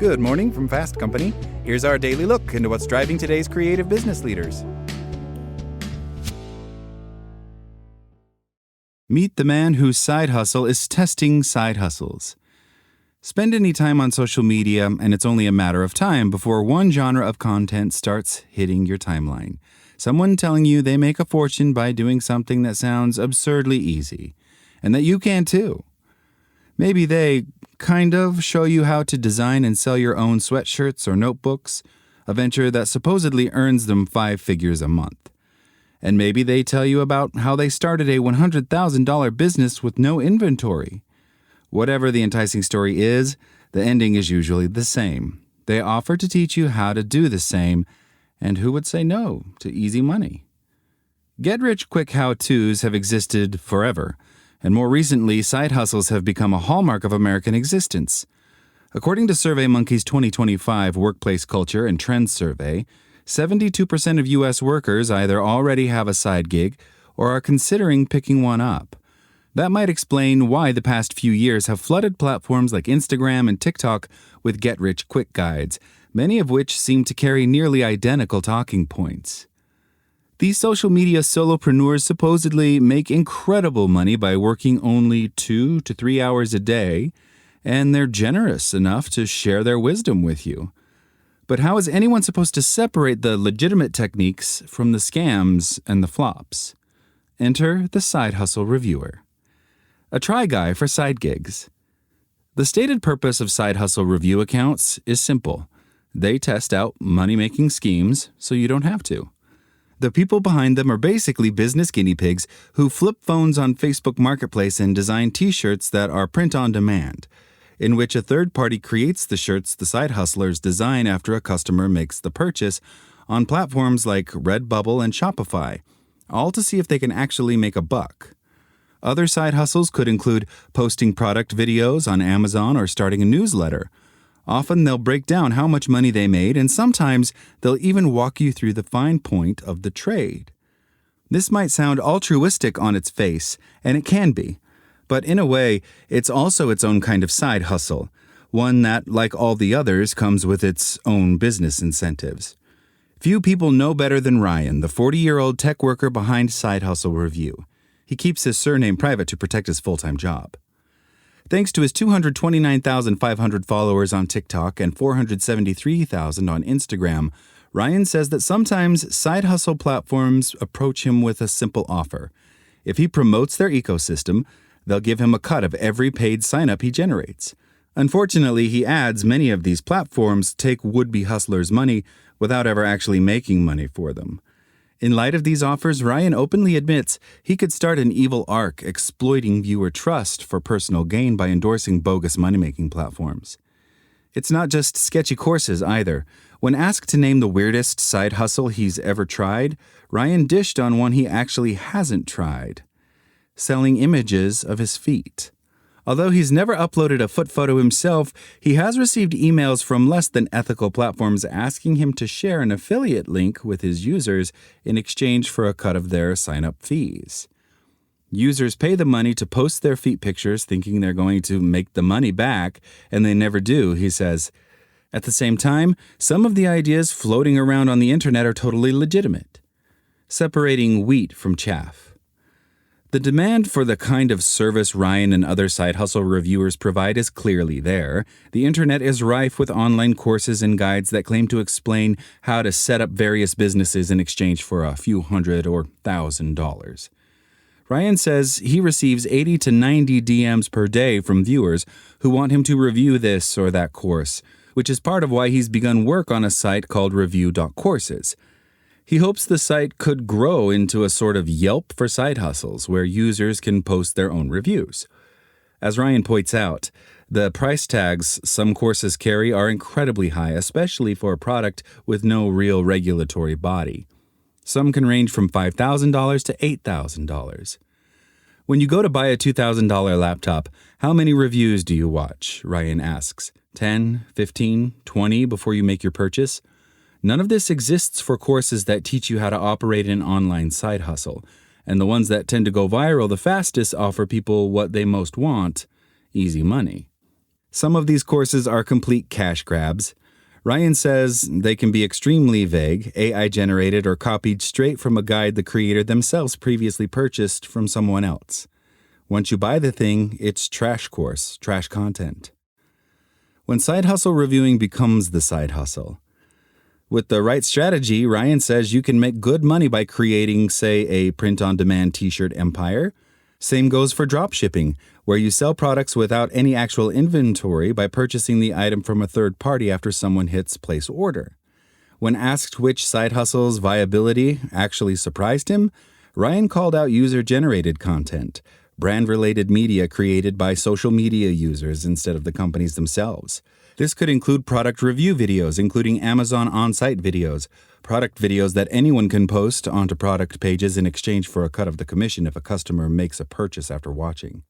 Good morning from Fast Company. Here's our daily look into what's driving today's creative business leaders. Meet the man whose side hustle is testing side hustles. Spend any time on social media, and it's only a matter of time before one genre of content starts hitting your timeline. Someone telling you they make a fortune by doing something that sounds absurdly easy, and that you can too. Maybe they kind of show you how to design and sell your own sweatshirts or notebooks, a venture that supposedly earns them 5 figures a month. And maybe they tell you about how they started a $100,000 business with no inventory. Whatever the enticing story is, the ending is usually the same. They offer to teach you how to do the same, and who would say no to easy money? Get-rich-quick how-tos have existed forever, and more recently, side hustles have become a hallmark of American existence. According to SurveyMonkey's 2025 Workplace Culture and Trends Survey, 72% of U.S. workers either already have a side gig or are considering picking one up. That might explain why the past few years have flooded platforms like Instagram and TikTok with get-rich-quick guides, many of which seem to carry nearly identical talking points. These social media solopreneurs supposedly make incredible money by working only 2 to 3 hours a day, and they're generous enough to share their wisdom with you. But how is anyone supposed to separate the legitimate techniques from the scams and the flops? Enter the Side Hustle Reviewer. A try guy for side gigs. The stated purpose of Side Hustle Review accounts is simple. They test out money-making schemes so you don't have to. The people behind them are basically business guinea pigs who flip phones on Facebook Marketplace and design t-shirts that are print on demand, in which a third party creates the shirts the side hustlers design after a customer makes the purchase on platforms like Redbubble and Shopify, all to see if they can actually make a buck. Other side hustles could include posting product videos on Amazon or starting a newsletter. Often they'll break down how much money they made, and sometimes they'll even walk you through the fine point of the trade. This might sound altruistic on its face, and it can be. But in a way, it's also its own kind of side hustle, one that, like all the others, comes with its own business incentives. Few people know better than Ryan, the 40-year-old tech worker behind Side Hustle Review. He keeps his surname private to protect his full-time job. Thanks to his 229,500 followers on TikTok and 473,000 on Instagram, Ryan says that sometimes side hustle platforms approach him with a simple offer. If he promotes their ecosystem, they'll give him a cut of every paid sign-up he generates. Unfortunately, he adds many of these platforms take would-be hustlers' money without ever actually making money for them. In light of these offers, Ryan openly admits he could start an evil arc exploiting viewer trust for personal gain by endorsing bogus money-making platforms. It's not just sketchy courses either. When asked to name the weirdest side hustle he's ever tried, Ryan dished on one he actually hasn't tried: selling images of his feet. Although he's never uploaded a foot photo himself, he has received emails from less than ethical platforms asking him to share an affiliate link with his users in exchange for a cut of their sign-up fees. Users pay the money to post their feet pictures thinking they're going to make the money back, and they never do, he says. At the same time, some of the ideas floating around on the internet are totally legitimate. Separating wheat from chaff. The demand for the kind of service Ryan and other side hustle reviewers provide is clearly there. The internet is rife with online courses and guides that claim to explain how to set up various businesses in exchange for a few $100 or $1,000. Ryan says he receives 80 to 90 DMs per day from viewers who want him to review this or that course, which is part of why he's begun work on a site called review.courses. He hopes the site could grow into a sort of Yelp for side hustles, where users can post their own reviews. As Ryan points out, the price tags some courses carry are incredibly high, especially for a product with no real regulatory body. Some can range from $5,000 to $8,000. When you go to buy a $2,000 laptop, how many reviews do you watch? Ryan asks. 10, 15, 20 before you make your purchase? None of this exists for courses that teach you how to operate an online side hustle, and the ones that tend to go viral the fastest offer people what they most want: easy money. Some of these courses are complete cash grabs. Ryan says they can be extremely vague, AI-generated, or copied straight from a guide the creator themselves previously purchased from someone else. Once you buy the thing, it's trash course, trash content. When side hustle reviewing becomes the side hustle. With the right strategy, Ryan says you can make good money by creating, say, a print-on-demand t-shirt empire. Same goes for dropshipping, where you sell products without any actual inventory by purchasing the item from a third party after someone hits place order. When asked which side hustle's viability actually surprised him, Ryan called out user-generated content, brand-related media created by social media users instead of the companies themselves. This could include product review videos, including Amazon on-site videos, product videos that anyone can post onto product pages in exchange for a cut of the commission if a customer makes a purchase after watching.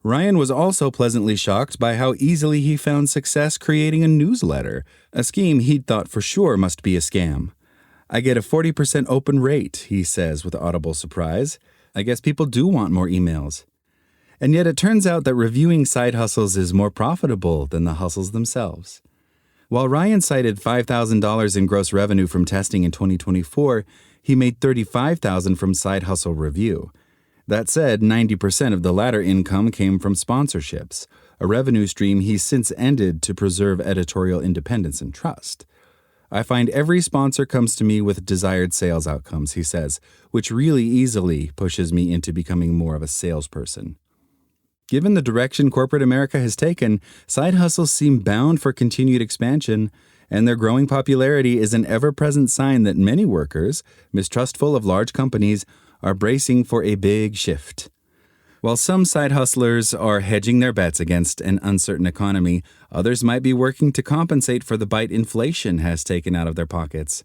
Ryan was also pleasantly shocked by how easily he found success creating a newsletter, a scheme he'd thought for sure must be a scam. I get a 40% open rate, he says with audible surprise. I guess people do want more emails. And yet it turns out that reviewing side hustles is more profitable than the hustles themselves. While Ryan cited $5,000 in gross revenue from testing in 2024, he made $35,000 from side hustle review. That said, 90% of the latter income came from sponsorships, a revenue stream he's since ended to preserve editorial independence and trust. I find every sponsor comes to me with desired sales outcomes, he says, which really easily pushes me into becoming more of a salesperson. Given the direction corporate America has taken, side hustles seem bound for continued expansion, and their growing popularity is an ever-present sign that many workers, mistrustful of large companies, are bracing for a big shift. While some side hustlers are hedging their bets against an uncertain economy, others might be working to compensate for the bite inflation has taken out of their pockets.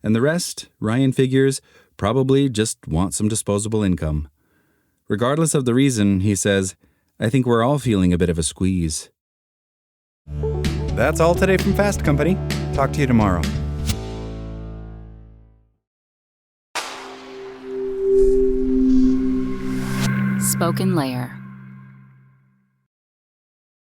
And the rest, Ryan figures, probably just want some disposable income. Regardless of the reason, he says, I think we're all feeling a bit of a squeeze. That's all today from Fast Company. Talk to you tomorrow. Spoken Layer.